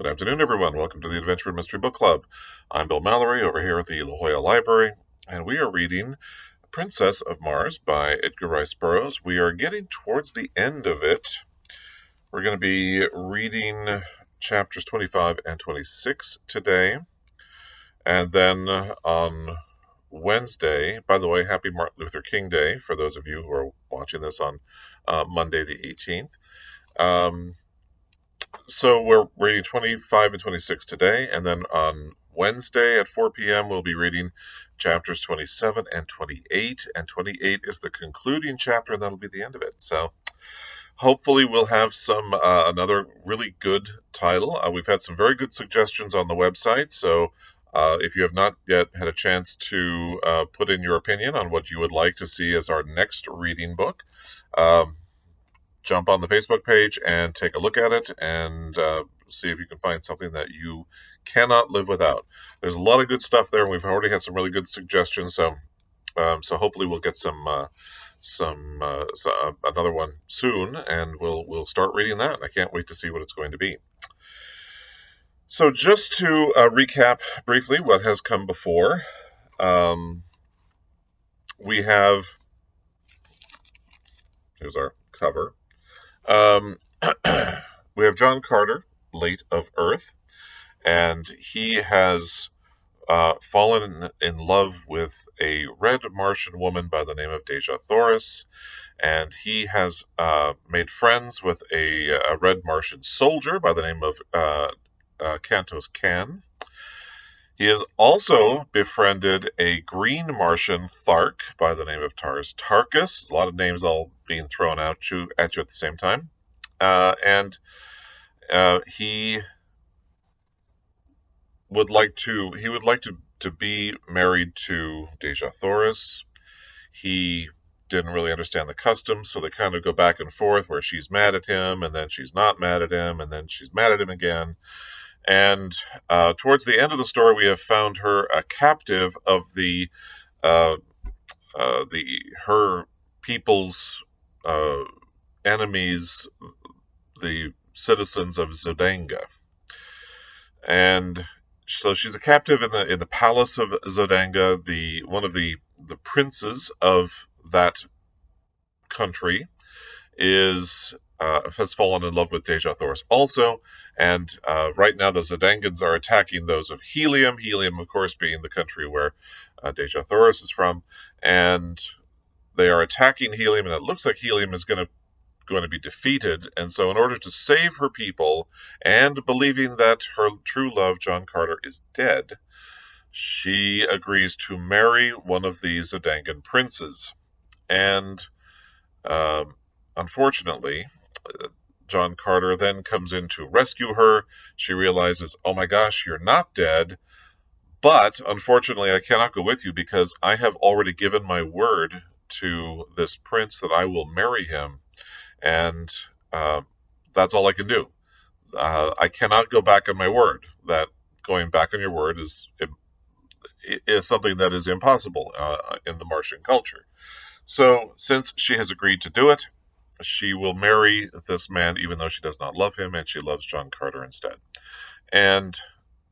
Good afternoon, everyone. Welcome to the Adventure Mystery Book Club. I'm Bill Mallory over here at the La Jolla Library, and we are reading Princess of Mars by Edgar Rice Burroughs. We are getting towards the end of it. We're going to be reading chapters 25 and 26 today. And then on Wednesday, by the way, happy Martin Luther King Day for those of you who are watching this on Monday the 18th. So we're reading 25 and 26 today, and then on Wednesday at 4 p.m. we'll be reading chapters 27 and 28, and 28 is the concluding chapter, and that'll be the end of it. So hopefully we'll have some another really good title. We've had some very good suggestions on the website, so if you have not yet had a chance to put in your opinion on what you would like to see as our next reading book, jump on the Facebook page and take a look at it and see if you can find something that you cannot live without. There's a lot of good stuff there, and we've already had some really good suggestions. So hopefully we'll get another one soon, and we'll start reading that. I can't wait to see what it's going to be. So just to recap briefly what has come before, we have, here's our cover. We have John Carter, late of Earth, and he has fallen in love with a red Martian woman by the name of Deja Thoris, and he has made friends with a red Martian soldier by the name of Kantos Can. He has also befriended a green Martian Thark by the name of Tars Tarkas. A lot of names all being thrown at you at the same time. And he would like to be married to Deja Thoris. He didn't really understand the customs, so they kind of go back and forth where she's mad at him, and then she's not mad at him, and then she's mad at him again. And towards the end of the story, we have found her a captive of her people's enemies, the citizens of Zendanga. And so she's a captive in the palace of Zendanga. One of the princes of that country has fallen in love with Deja Thoris also, and right now the Zendangans are attacking those of Helium. Helium, of course, being the country where Deja Thoris is from, and they are attacking Helium, and it looks like Helium is going to be defeated. And so in order to save her people, and believing that her true love, John Carter, is dead, she agrees to marry one of the Zendangan princes. And unfortunately, John Carter then comes in to rescue her. She realizes, oh my gosh, you're not dead, but unfortunately I cannot go with you because I have already given my word to this prince that I will marry him, and that's all I can do. I cannot go back on my word. That going back on your word is something that is impossible in the Martian culture. So since she has agreed to do it, she will marry this man even though she does not love him, and she loves John Carter instead. And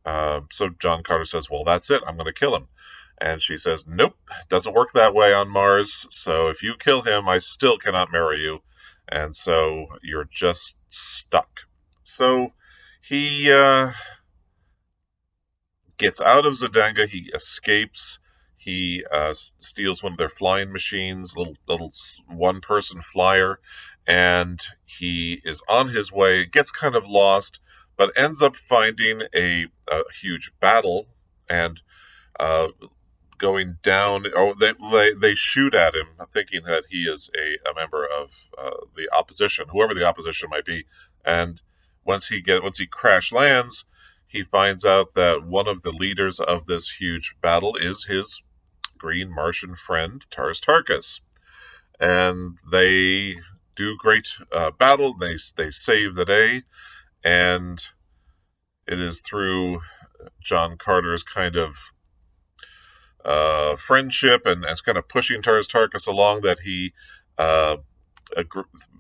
so John Carter says, well, that's it, I'm going to kill him. And she says, nope, it doesn't work that way on Mars, so if you kill him, I still cannot marry you, and so you're just stuck. So he gets out of Zendanga, he escapes. He steals one of their flying machines, little one-person flyer, and he is on his way, gets kind of lost, but ends up finding a huge battle, and going down. Oh, they shoot at him, thinking that he is a member of the opposition, whoever the opposition might be. And once he crash lands, he finds out that one of the leaders of this huge battle is his green Martian friend, Tars Tarkas. And they do great battle. They save the day, and it is through John Carter's kind of friendship and as kind of pushing Tars Tarkas along that he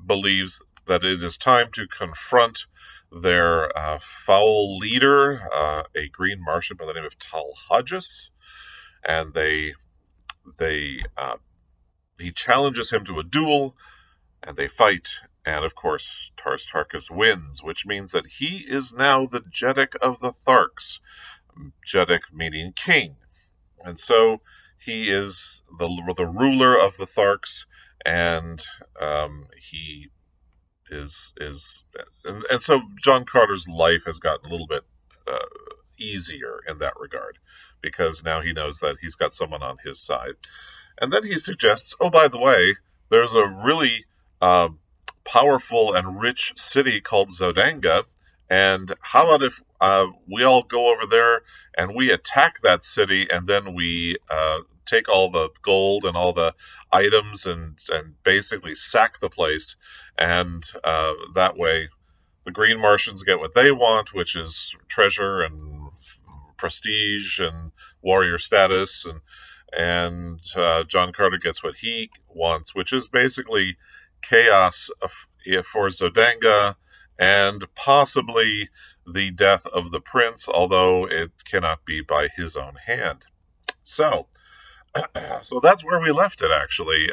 believes that it is time to confront their foul leader, a green Martian by the name of Tal Hodges, and they he challenges him to a duel, and they fight. And of course, Tars Tarkas wins, which means that he is now the Jeddak of the Tharks. Jeddak meaning king. And so he is the ruler of the Tharks, and he is and so John Carter's life has gotten a little bit uh, easier in that regard because now he knows that he's got someone on his side. And then he suggests, oh, by the way, there's a really uh, powerful and rich city called Zendanga, and how about if we all go over there and we attack that city, and then we take all the gold and all the items and basically sack the place, and that way the Green Martians get what they want, which is treasure and prestige and warrior status, and John Carter gets what he wants, which is basically chaos for Zendanga and possibly the death of the prince, although it cannot be by his own hand. So, so that's where we left it. Actually,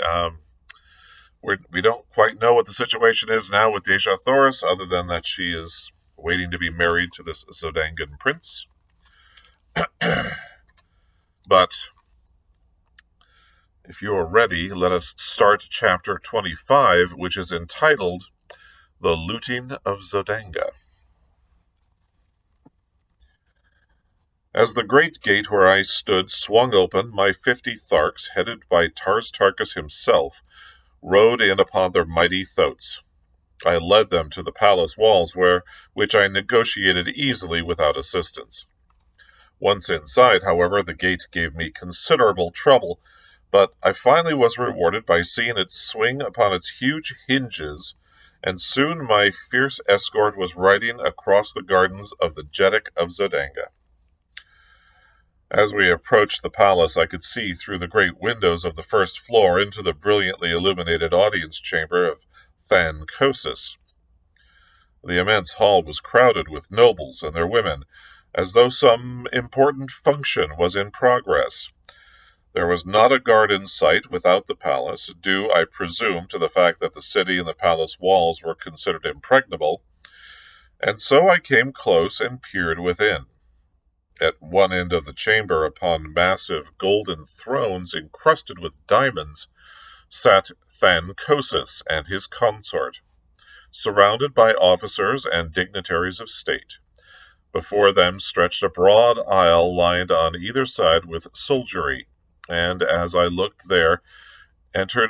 we don't quite know what the situation is now with Dejah Thoris, other than that she is waiting to be married to this Zodangan prince. But if you are ready, let us start chapter 25, which is entitled The Looting of Zendanga. As the great gate where I stood swung open, my 50 Tharks, headed by Tars Tarkas himself, rode in upon their mighty thoats. I led them to the palace walls, which I negotiated easily without assistance. Once inside, however, the gate gave me considerable trouble, but I finally was rewarded by seeing it swing upon its huge hinges, and soon my fierce escort was riding across the gardens of the Jeddak of Zendanga. As we approached the palace, I could see through the great windows of the first floor into the brilliantly illuminated audience chamber of Kantos. The immense hall was crowded with nobles and their women, as though some important function was in progress. There was not a guard in sight without the palace, due, I presume, to the fact that the city and the palace walls were considered impregnable, and so I came close and peered within. At one end of the chamber, upon massive golden thrones encrusted with diamonds, sat Kantos and his consort, surrounded by officers and dignitaries of state. Before them stretched a broad aisle lined on either side with soldiery, and as I looked, there entered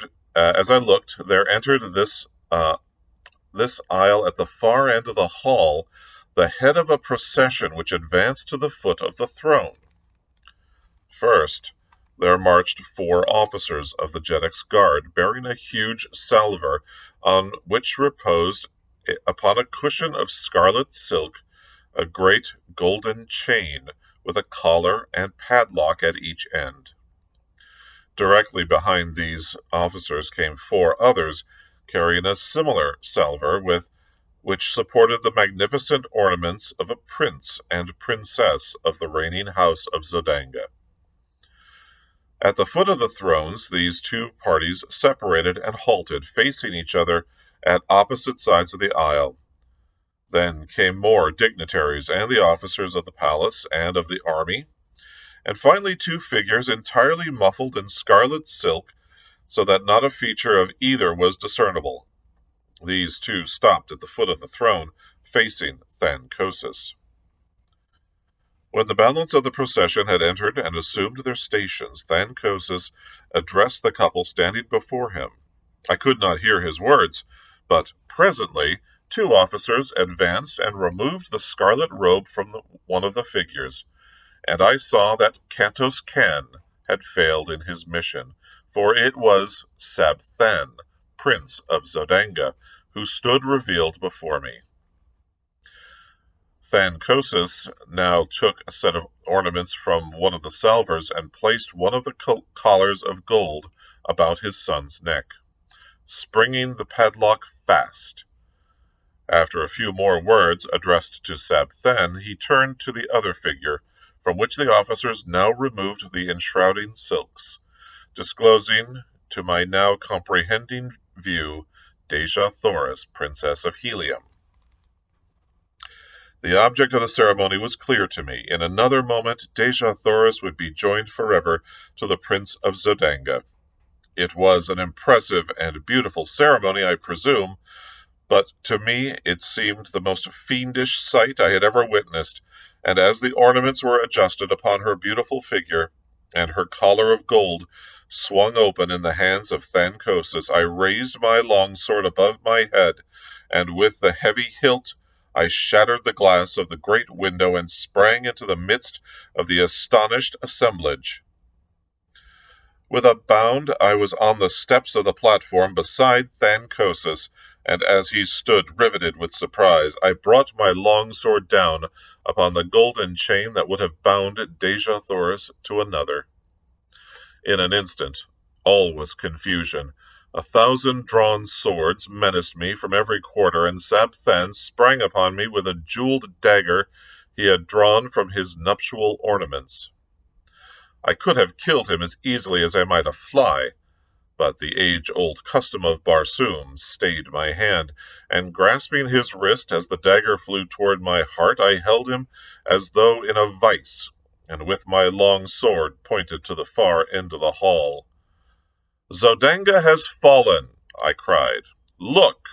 this aisle at the far end of the hall the head of a procession which advanced to the foot of the throne. First, there marched 4 officers of the Jeddak's guard, bearing a huge salver on which reposed, upon a cushion of scarlet silk, a great golden chain with a collar and padlock at each end. Directly behind these officers came 4 others, carrying a similar salver, which supported the magnificent ornaments of a prince and princess of the reigning house of Zendanga. At the foot of the thrones, these 2 parties separated and halted, facing each other at opposite sides of the aisle. Then came more dignitaries and the officers of the palace and of the army, and finally 2 figures entirely muffled in scarlet silk, so that not a feature of either was discernible. These 2 stopped at the foot of the throne, facing Kantos. When the balance of the procession had entered and assumed their stations, Kantos addressed the couple standing before him. I could not hear his words, but presently 2 officers advanced and removed the scarlet robe from one of the figures, and I saw that Kantos Can had failed in his mission, for it was Sabthan, Prince of Zendanga, who stood revealed before me. Kantos now took a set of ornaments from one of the salvers and placed one of the collars of gold about his son's neck, springing the padlock fast. After a few more words addressed to Sabthen, he turned to the other figure, from which the officers now removed the enshrouding silks, disclosing to my now comprehending view Dejah Thoris, Princess of Helium. The object of the ceremony was clear to me. In another moment, Dejah Thoris would be joined forever to the Prince of Zendanga. It was an impressive and beautiful ceremony, I presume, but to me it seemed the most fiendish sight I had ever witnessed, and as the ornaments were adjusted upon her beautiful figure, and her collar of gold swung open in the hands of Thankosis, I raised my longsword above my head, and with the heavy hilt I shattered the glass of the great window and sprang into the midst of the astonished assemblage. With a bound, I was on the steps of the platform beside Thankosis, and as he stood riveted with surprise, I brought my longsword down upon the golden chain that would have bound Dejah Thoris to another. In an instant, all was confusion. 1,000 drawn swords menaced me from every quarter, and Sabthen sprang upon me with a jeweled dagger he had drawn from his nuptial ornaments. I could have killed him as easily as I might a fly, but the age-old custom of Barsoom stayed my hand, and grasping his wrist as the dagger flew toward my heart, I held him as though in a vice, and with my long sword pointed to the far end of the hall. "Zendanga has fallen," I cried. "Look!"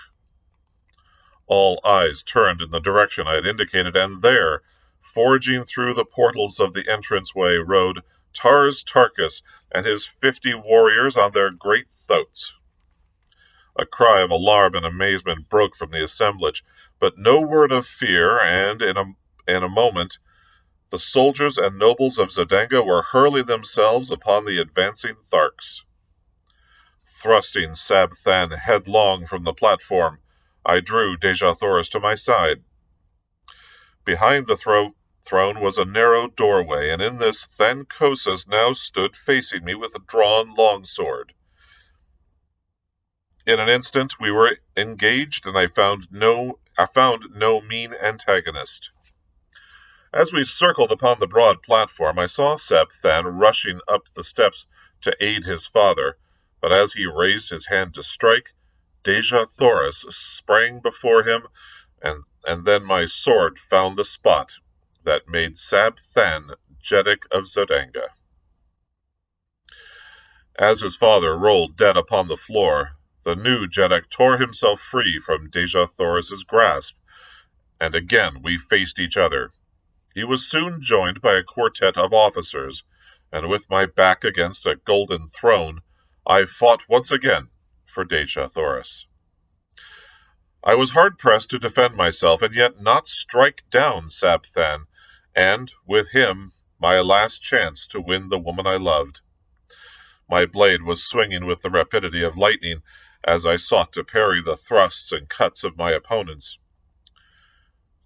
All eyes turned in the direction I had indicated, and there, forging through the portals of the entranceway, rode Tars Tarkas and his 50 warriors on their great thoats. A cry of alarm and amazement broke from the assemblage, but no word of fear, and in a moment the soldiers and nobles of Zendanga were hurling themselves upon the advancing Tharks. Thrusting Sabthen headlong from the platform, I drew Dejah Thoris to my side. Behind the throne was a narrow doorway, and in this Thankosis now stood facing me with a drawn longsword. In an instant we were engaged, and I found no mean antagonist. As we circled upon the broad platform, I saw Sabthen rushing up the steps to aid his father, but as he raised his hand to strike, Dejah Thoris sprang before him, and then my sword found the spot that made Sabthen Jeddak of Zendanga. As his father rolled dead upon the floor, the new Jeddak tore himself free from Dejah Thoris's grasp, and again we faced each other. He was soon joined by a quartet of officers, and with my back against a golden throne, I fought once again for Dejah Thoris. I was hard-pressed to defend myself, and yet not strike down Sabthen, and, with him, my last chance to win the woman I loved. My blade was swinging with the rapidity of lightning as I sought to parry the thrusts and cuts of my opponents.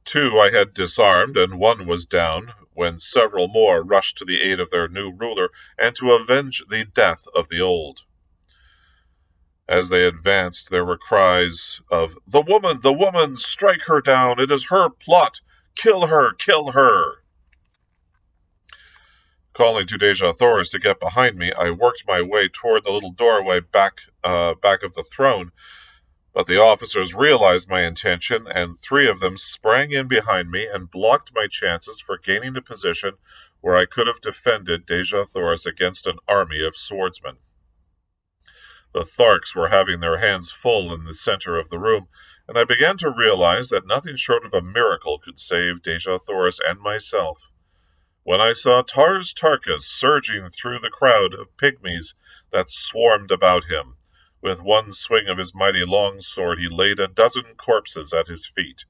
2 I had disarmed, and 1 was down, when several more rushed to the aid of their new ruler, and to avenge the death of the old. As they advanced, there were cries of, "The woman! The woman! Strike her down! It is her plot! Kill her! Kill her!" Calling to Dejah Thoris to get behind me, I worked my way toward the little doorway back of the throne, but the officers realized my intention, and 3 of them sprang in behind me and blocked my chances for gaining a position where I could have defended Dejah Thoris against an army of swordsmen. The Tharks were having their hands full in the center of the room, and I began to realize that nothing short of a miracle could save Dejah Thoris and myself, when I saw Tars Tarkas surging through the crowd of pygmies that swarmed about him. With one swing of his mighty longsword he laid a dozen corpses at his feet,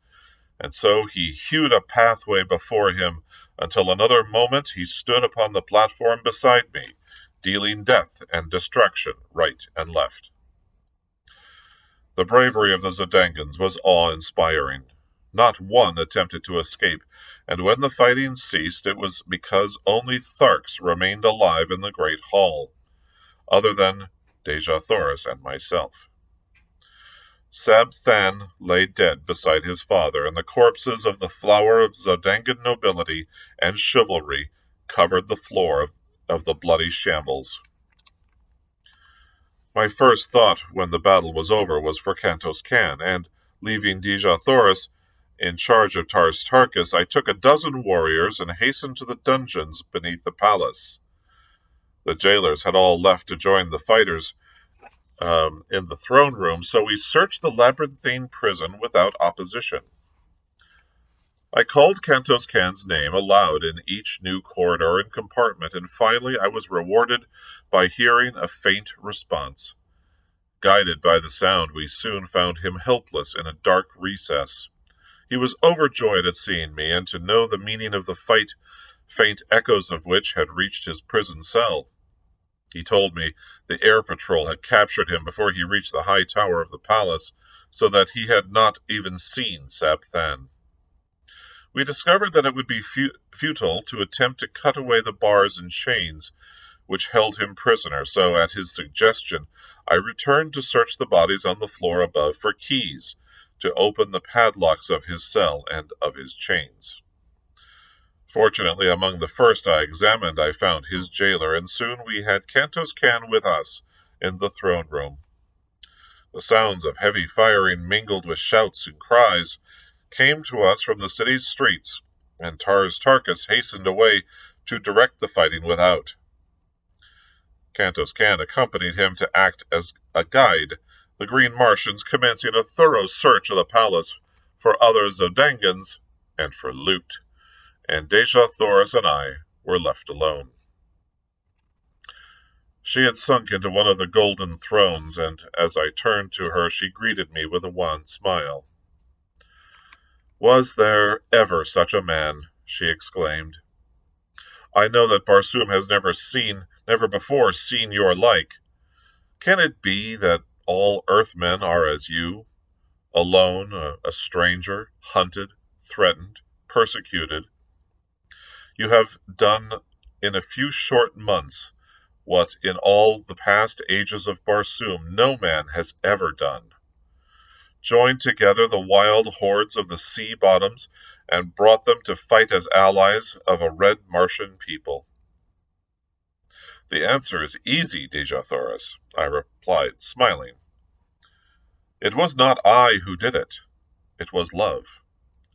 and so he hewed a pathway before him until another moment he stood upon the platform beside me, dealing death and destruction right and left. The bravery of the Zendangans was awe-inspiring. Not one attempted to escape, and when the fighting ceased, it was because only Tharks remained alive in the great hall, other than Dejah Thoris and myself. Sab-Than lay dead beside his father, and the corpses of the flower of Zodangan nobility and chivalry covered the floor of the bloody shambles. My first thought when the battle was over was for Kantos Can, and, leaving Dejah Thoris in charge of Tars Tarkas, I took a dozen warriors and hastened to the dungeons beneath the palace. The jailers had all left to join the fighters in the throne room, so we searched the labyrinthine prison without opposition. I called Kantos Can's name aloud in each new corridor and compartment, and finally I was rewarded by hearing a faint response. Guided by the sound, we soon found him helpless in a dark recess. He was overjoyed at seeing me, and to know the meaning of the fight, faint echoes of which had reached his prison cell. He told me the air patrol had captured him before he reached the high tower of the palace, so that he had not even seen Sab-Than. We discovered that it would be futile to attempt to cut away the bars and chains which held him prisoner, so at his suggestion I returned to search the bodies on the floor above for keys to open the padlocks of his cell and of his chains. Fortunately, among the first I examined, I found his jailer, and soon we had Kantos Can with us in the throne room. The sounds of heavy firing, mingled with shouts and cries, came to us from the city's streets, and Tars Tarkas hastened away to direct the fighting without. Kantos Can accompanied him to act as a guide, the Green Martians commencing a thorough search of the palace for other Zodangans and for loot, and Dejah Thoris and I were left alone. She had sunk into one of the golden thrones, and as I turned to her, she greeted me with a wan smile. "Was there ever such a man?" she exclaimed. "I know that Barsoom has never before seen your like. Can it be that all Earthmen are as you, alone, a stranger, hunted, threatened, persecuted? You have done in a few short months what in all the past ages of Barsoom no man has ever done. Joined together the wild hordes of the sea bottoms and brought them to fight as allies of a red Martian people." "The answer is easy, Dejah Thoris," I replied, smiling. "It was not I who did it. It was love.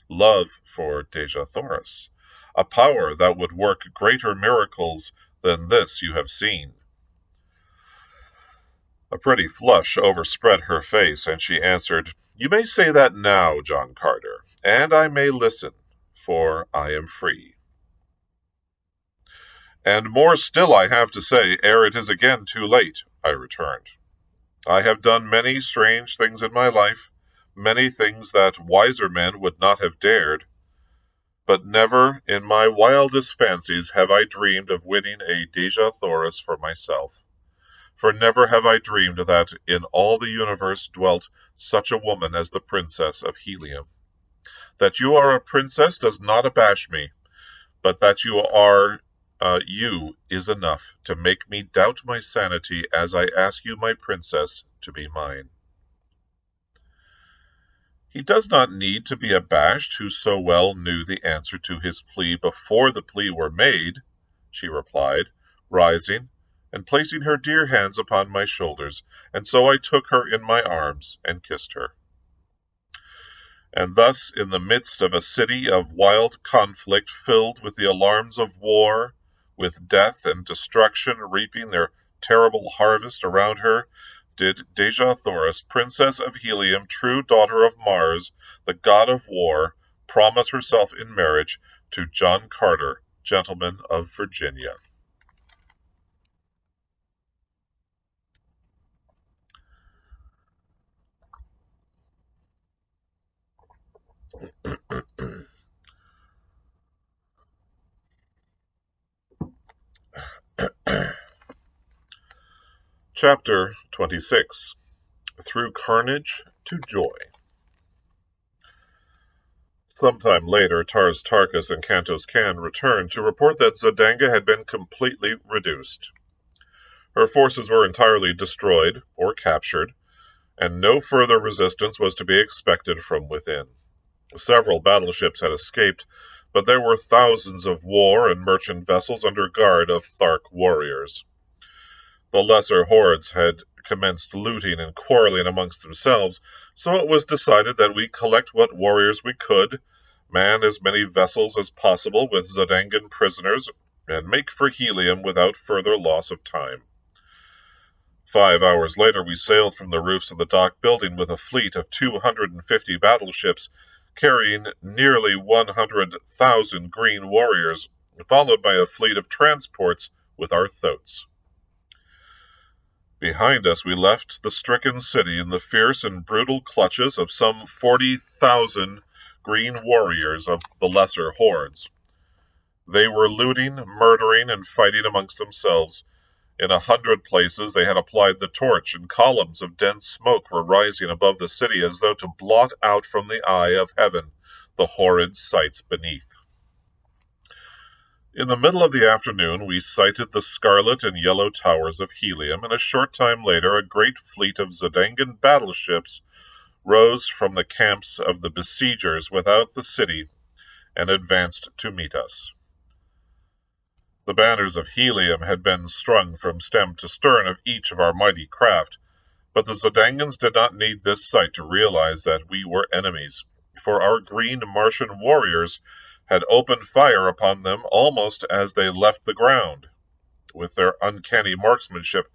Love for Dejah Thoris, a power that would work greater miracles than this you have seen." A pretty flush overspread her face, and she answered, "You may say that now, John Carter, and I may listen, for I am free." "And more still I have to say, ere it is again too late," I returned. "I have done many strange things in my life, many things that wiser men would not have dared, but never in my wildest fancies have I dreamed of winning a Dejah Thoris for myself. For never have I dreamed that in all the universe dwelt such a woman as the Princess of Helium. That you are a princess does not abash me, but that you are you is enough to make me doubt my sanity as I ask you, my princess, to be mine." "He does not need to be abashed who so well knew the answer to his plea before the plea were made," she replied, rising and placing her dear hands upon my shoulders, and so I took her in my arms and kissed her. And thus, in the midst of a city of wild conflict filled with the alarms of war, with death and destruction reaping their terrible harvest around her, did Dejah Thoris, Princess of Helium, true daughter of Mars, the god of war, promise herself in marriage to John Carter, gentleman of Virginia. Chapter 26. Through Carnage to Joy. Sometime later, Tars Tarkas and Kantos Can returned to report that Zendanga had been completely reduced. Her forces were entirely destroyed or captured, and no further resistance was to be expected from within. Several battleships had escaped, but there were thousands of war and merchant vessels under guard of Thark warriors. The lesser hordes had commenced looting and quarreling amongst themselves, so it was decided that we collect what warriors we could, man as many vessels as possible with Zendangan prisoners, and make for Helium without further loss of time. 5 hours later, we sailed from the roofs of the dock building with a fleet of 250 battleships, carrying nearly 100,000 green warriors, followed by a fleet of transports with our thoats. Behind us, we left the stricken city in the fierce and brutal clutches of some 40,000 green warriors of the lesser hordes. They were looting, murdering, and fighting amongst themselves. In 100 places they had applied the torch, and columns of dense smoke were rising above the city as though to blot out from the eye of heaven the horrid sights beneath. In the middle of the afternoon we sighted the scarlet and yellow towers of Helium, and a short time later a great fleet of Zendangan battleships rose from the camps of the besiegers without the city and advanced to meet us. The banners of Helium had been strung from stem to stern of each of our mighty craft, but the Zendangans did not need this sight to realize that we were enemies, for our green Martian warriors had opened fire upon them almost as they left the ground. With their uncanny marksmanship,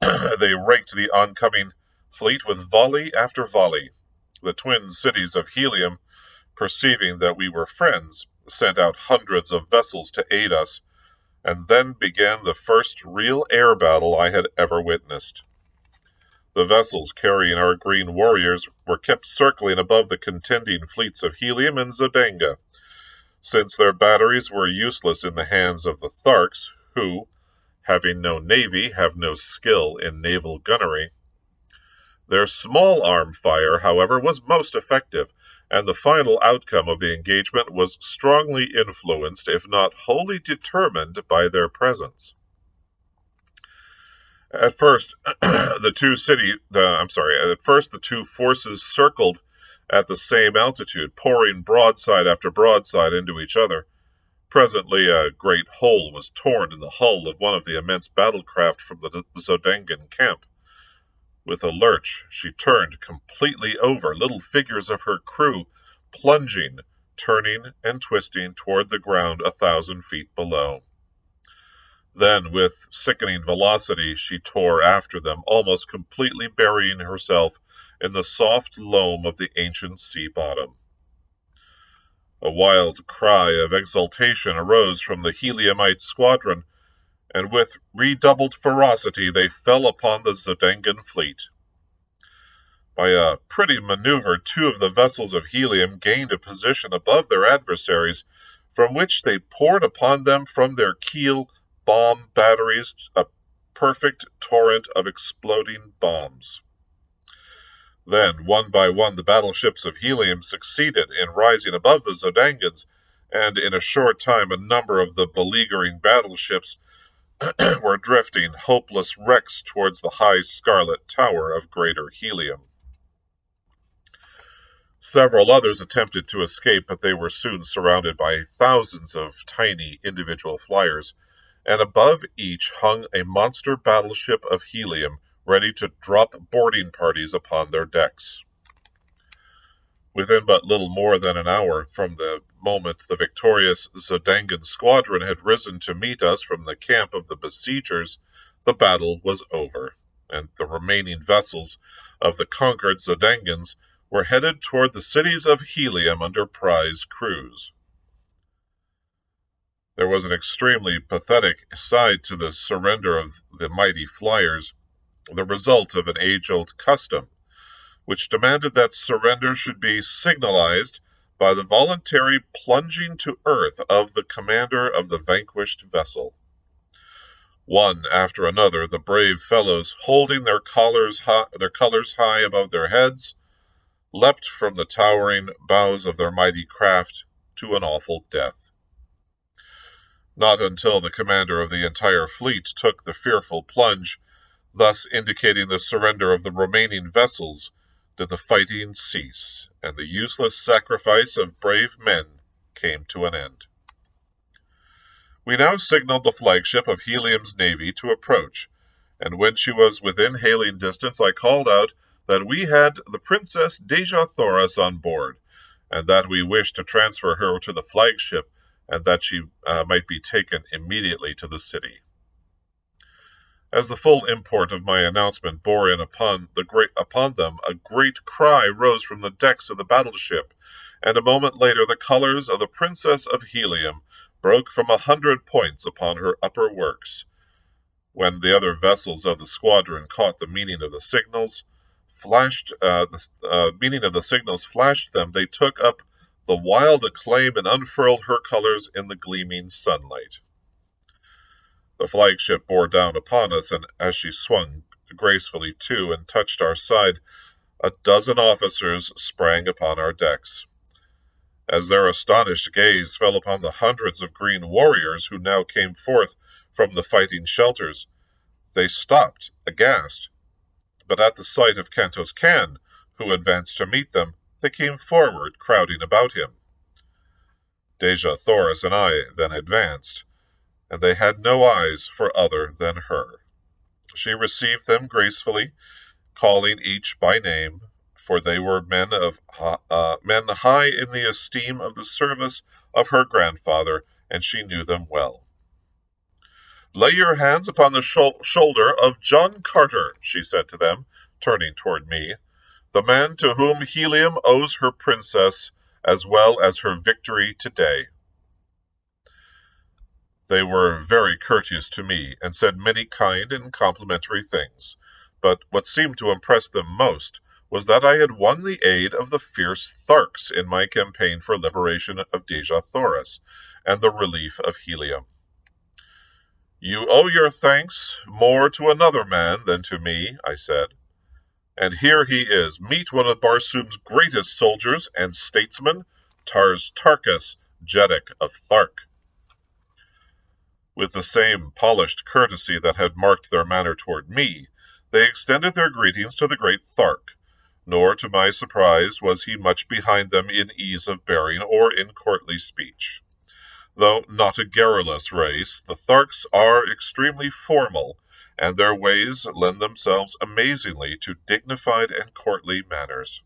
they raked the oncoming fleet with volley after volley. The twin cities of Helium, perceiving that we were friends, sent out hundreds of vessels to aid us, and then began the first real air battle I had ever witnessed. The vessels carrying our green warriors were kept circling above the contending fleets of Helium and Zendanga, since their batteries were useless in the hands of the Tharks, who, having no navy, have no skill in naval gunnery. Their small-arm fire, however, was most effective, and the final outcome of the engagement was strongly influenced, if not wholly determined, by their presence. At first, the two forces circled at the same altitude, pouring broadside after broadside into each other. Presently, a great hole was torn in the hull of one of the immense battlecraft from the Zendangan camp. With a lurch, she turned completely over, little figures of her crew plunging, turning, and twisting toward the ground 1,000 feet below. Then, with sickening velocity, she tore after them, almost completely burying herself in the soft loam of the ancient sea bottom. A wild cry of exultation arose from the Heliumite squadron, and with redoubled ferocity they fell upon the Zendangan fleet. By a pretty maneuver, 2 of the vessels of Helium gained a position above their adversaries, from which they poured upon them from their keel bomb batteries a perfect torrent of exploding bombs. Then, one by one, the battleships of Helium succeeded in rising above the Zendangans, and in a short time a number of the beleaguering battleships were drifting hopeless wrecks towards the high scarlet tower of Greater Helium. Several others attempted to escape, but they were soon surrounded by thousands of tiny individual flyers, and above each hung a monster battleship of Helium, ready to drop boarding parties upon their decks. Within but little more than an hour from the moment the victorious Zendangan squadron had risen to meet us from the camp of the besiegers, the battle was over, and the remaining vessels of the conquered Zendangans were headed toward the cities of Helium under prize crews. There was an extremely pathetic side to the surrender of the mighty flyers, the result of an age-old custom, which demanded that surrender should be signalized by the voluntary plunging to earth of the commander of the vanquished vessel. One after another, the brave fellows, holding their colors high above their heads, leapt from the towering bows of their mighty craft to an awful death. Not until the commander of the entire fleet took the fearful plunge thus indicating the surrender of the remaining vessels, did the fighting cease, and the useless sacrifice of brave men came to an end. We now signaled the flagship of Helium's navy to approach, and when she was within hailing distance, I called out that we had the Princess Deja Thoris on board, and that we wished to transfer her to the flagship, and that she might be taken immediately to the city. As the full import of my announcement bore in upon them, a great cry rose from the decks of the battleship, and a moment later the colors of the Princess of Helium broke from 100 points upon her upper works. When the other vessels of the squadron caught the meaning of the signals, flashed them, they took up the wild acclaim and unfurled her colors in the gleaming sunlight. The flagship bore down upon us, and as she swung gracefully to and touched our side, a dozen officers sprang upon our decks. As their astonished gaze fell upon the hundreds of green warriors who now came forth from the fighting shelters, they stopped, aghast. But at the sight of Kantos Can, who advanced to meet them, they came forward, crowding about him. Deja Thoris and I then advanced, and they had no eyes for other than her. She received them gracefully, calling each by name, for they were men high in the esteem of the service of her grandfather, and she knew them well. "Lay your hands upon the shoulder of John Carter," she said to them, turning toward me, "the man to whom Helium owes her princess, as well as her victory today." They were very courteous to me, and said many kind and complimentary things, but what seemed to impress them most was that I had won the aid of the fierce Tharks in my campaign for liberation of Deja Thoris, and the relief of Helium. "You owe your thanks more to another man than to me," I said, "and here he is. Meet one of Barsoom's greatest soldiers and statesmen, Tarkas, Jeddak of Thark." With the same polished courtesy that had marked their manner toward me, they extended their greetings to the great Thark, nor, to my surprise, was he much behind them in ease of bearing or in courtly speech. Though not a garrulous race, the Tharks are extremely formal, and their ways lend themselves amazingly to dignified and courtly manners.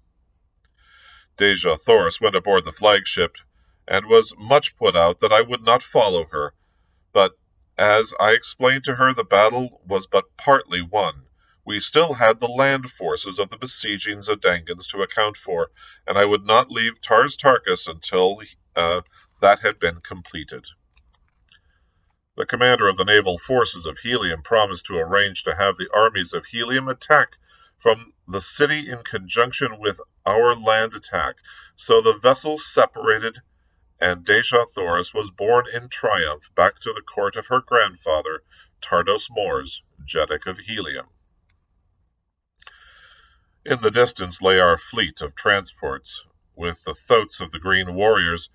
Deja Thoris went aboard the flagship, and was much put out that I would not follow her, but as I explained to her, the battle was but partly won. We still had the land forces of the besieging Zendangans to account for, and I would not leave Tarkas until that had been completed. The commander of the naval forces of Helium promised to arrange to have the armies of Helium attack from the city in conjunction with our land attack, so the vessels separated, and Deja Thoris was borne in triumph back to the court of her grandfather, Tardos Mors, Jeddak of Helium. In the distance lay our fleet of transports, with the thoats of the green warriors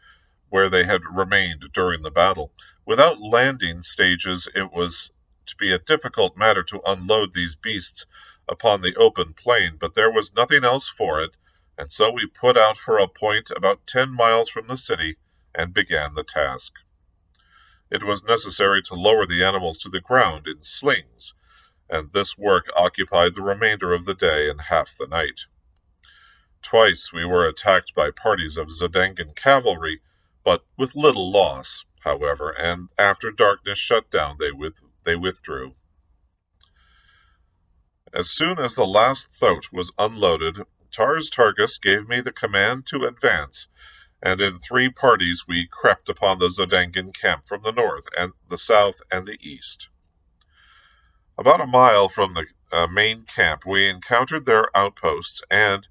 where they had remained during the battle. Without landing stages, it was to be a difficult matter to unload these beasts upon the open plain, but there was nothing else for it, and so we put out for a point about 10 miles from the city and began the task. It was necessary to lower the animals to the ground in slings, and this work occupied the remainder of the day and half the night. Twice we were attacked by parties of Zendangan cavalry, but with little loss, however, and after darkness shut down they withdrew. As soon as the last thoat was unloaded, Tarkas gave me the command to advance, and in 3 parties we crept upon the Zendangan camp from the north, and the south, and the east. About a mile from the main camp we encountered their outposts, and,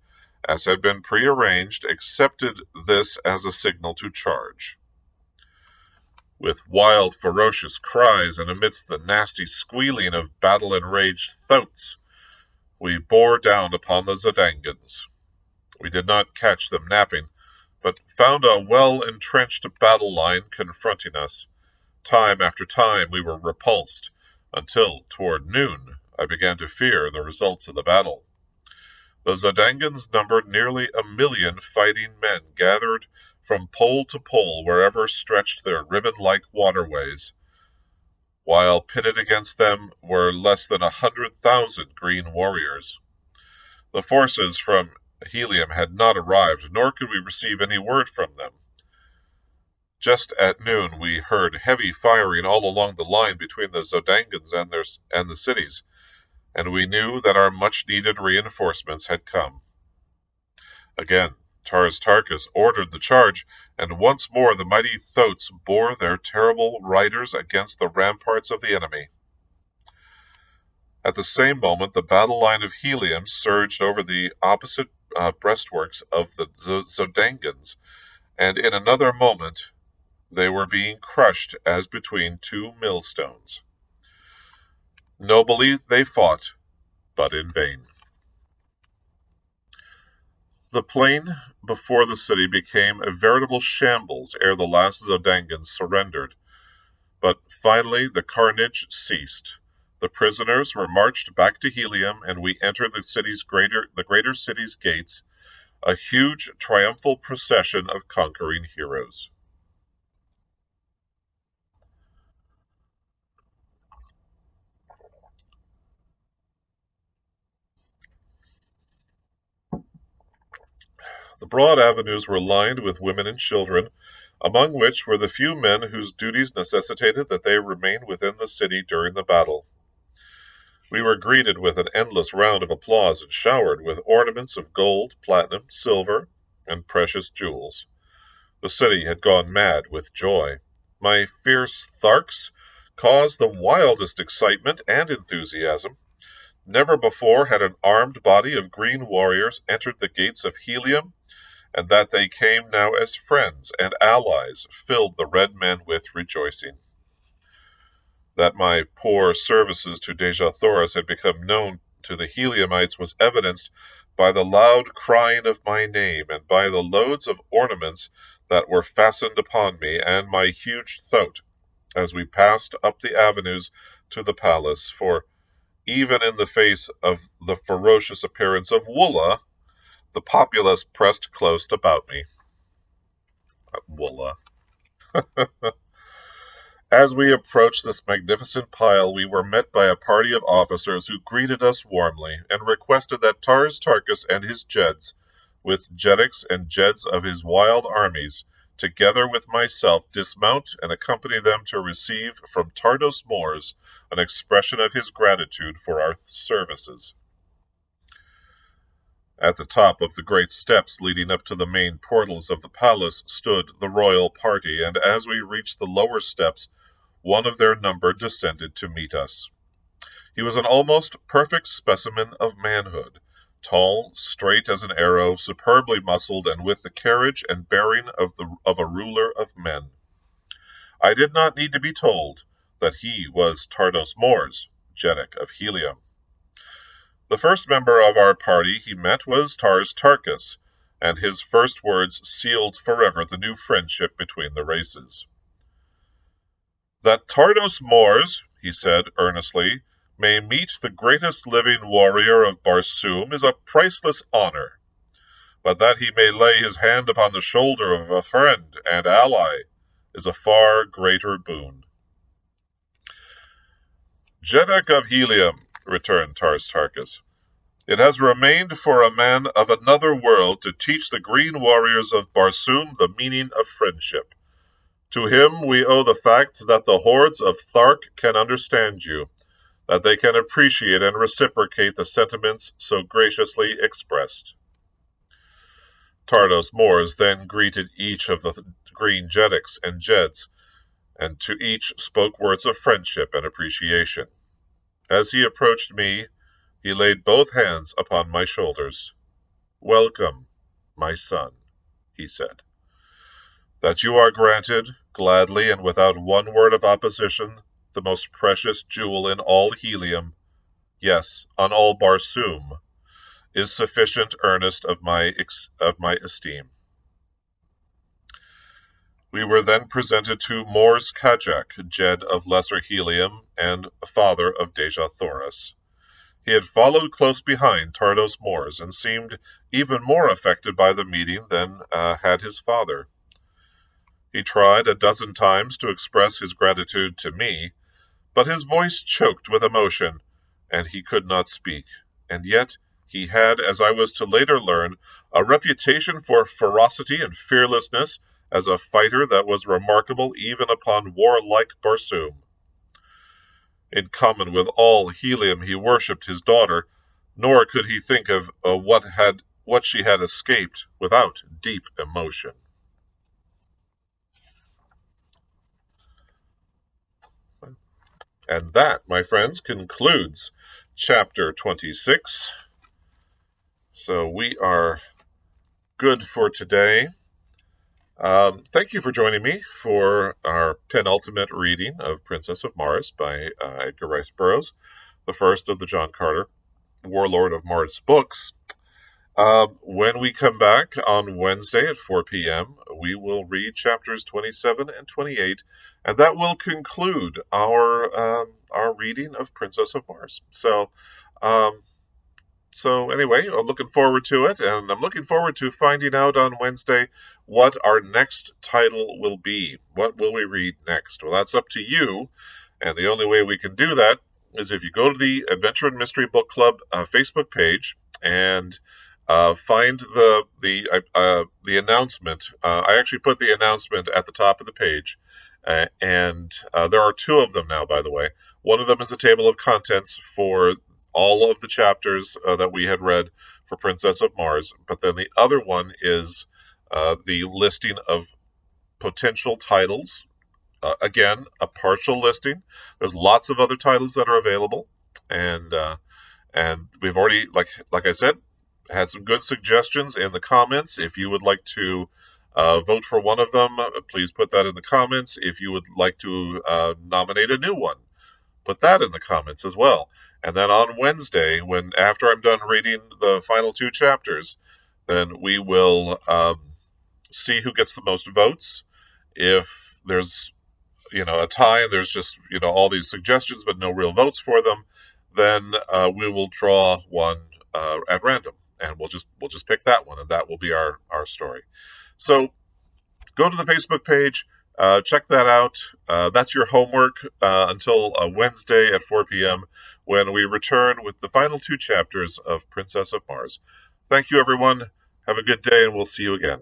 as had been prearranged, accepted this as a signal to charge. With wild, ferocious cries, and amidst the nasty squealing of battle-enraged thoats, we bore down upon the Zendangans. We did not catch them napping, but found a well-entrenched battle line confronting us. Time after time we were repulsed, until, toward noon, I began to fear the results of the battle. The Zendangans numbered nearly 1,000,000 fighting men gathered from pole to pole wherever stretched their ribbon-like waterways, while pitted against them were less than 100,000 green warriors. The forces from Helium had not arrived, nor could we receive any word from them. Just at noon we heard heavy firing all along the line between the Zendangans and the cities, and we knew that our much-needed reinforcements had come. Again, Tarkas ordered the charge, and once more the mighty Thoats bore their terrible riders against the ramparts of the enemy. At the same moment, the battle line of Helium surged over the opposite breastworks of the Zendangans, and in another moment they were being crushed as between two millstones. Nobly they fought, but in vain. The plain before the city became a veritable shambles ere the last Zendangans surrendered, but finally the carnage ceased. The prisoners were marched back to Helium, and we entered the greater city's gates, a huge triumphal procession of conquering heroes. The broad avenues were lined with women and children, among which were the few men whose duties necessitated that they remain within the city during the battle. We were greeted with an endless round of applause and showered with ornaments of gold, platinum, silver, and precious jewels. The city had gone mad with joy. My fierce Tharks caused the wildest excitement and enthusiasm. Never before had an armed body of green warriors entered the gates of Helium, and that they came now as friends and allies filled the red men with rejoicing. That my poor services to Dejah had become known to the Heliumites was evidenced by the loud crying of my name, and by the loads of ornaments that were fastened upon me and my huge thoat as we passed up the avenues to the palace, for even in the face of the ferocious appearance of Woola, the populace pressed close about me. Woola. As we approached this magnificent pile, we were met by a party of officers who greeted us warmly, and requested that Tarkas and his Jeds, with Jedics and Jeds of his wild armies, together with myself, dismount and accompany them to receive from Tardos Mors an expression of his gratitude for our services. At the top of the great steps leading up to the main portals of the palace stood the royal party, and as we reached the lower steps, one of their number descended to meet us. He was an almost perfect specimen of manhood, tall, straight as an arrow, superbly muscled, and with the carriage and bearing of a ruler of men. I did not need to be told that he was Tardos Mors, Jeddak of Helium. The first member of our party he met was Tarkas, and his first words sealed forever the new friendship between the races. That Tardos Mors, he said earnestly, may meet the greatest living warrior of Barsoom is a priceless honor, but that he may lay his hand upon the shoulder of a friend and ally is a far greater boon. Jeddak of Helium, returned Tarkas, it has remained for a man of another world to teach the green warriors of Barsoom the meaning of friendship. To him we owe the fact that the hordes of Thark can understand you, that they can appreciate and reciprocate the sentiments so graciously expressed. Tardos Mors then greeted each of the green Jeddiks and Jeds, and to each spoke words of friendship and appreciation. As he approached me, he laid both hands upon my shoulders. Welcome, my son, he said. That you are granted, gladly and without one word of opposition, the most precious jewel in all Helium, yes, on all Barsoom, is sufficient earnest of my esteem. We were then presented to Mors Kajak, Jed of Lesser Helium and father of Dejah Thoris. He had followed close behind Tardos Mors and seemed even more affected by the meeting than had his father. He tried a dozen times to express his gratitude to me, but his voice choked with emotion, and he could not speak. And yet he had, as I was to later learn, a reputation for ferocity and fearlessness as a fighter that was remarkable even upon warlike Barsoom. In common with all Helium, he worshipped his daughter, nor could he think of what she had escaped without deep emotion. And that, my friends, concludes chapter 26. So we are good for today. Thank you for joining me for our penultimate reading of Princess of Mars by Edgar Rice Burroughs, the first of the John Carter Warlord of Mars books. When we come back on Wednesday at 4 p.m., we will read chapters 27 and 28, and that will conclude our reading of Princess of Mars. Um, so anyway, I'm looking forward to it, and I'm looking forward to finding out on Wednesday what our next title will be. What will we read next? Well, that's up to you, and the only way we can do that is if you go to the Adventure and Mystery Book Club Facebook page and find the announcement. I actually put the announcement at the top of the page, and there are two of them now, by the way. One of them is a table of contents for all of the chapters that we had read for Princess of Mars, but then the other one is the listing of potential titles. Again, a partial listing. There's lots of other titles that are available, and we've already, like I said, had some good suggestions in the comments. If you would like to vote for one of them, please put that in the comments. If you would like to nominate a new one, put that in the comments as well. And then on Wednesday, when after I'm done reading the final two chapters, then we will see who gets the most votes. If there's a tie and there's just all these suggestions but no real votes for them, then we will draw one at random, and we'll just pick that one, and that will be our story. So go to the Facebook page. Check that out. That's your homework until Wednesday at 4 p.m. when we return with the final two chapters of Princess of Mars. Thank you, everyone. Have a good day, and we'll see you again.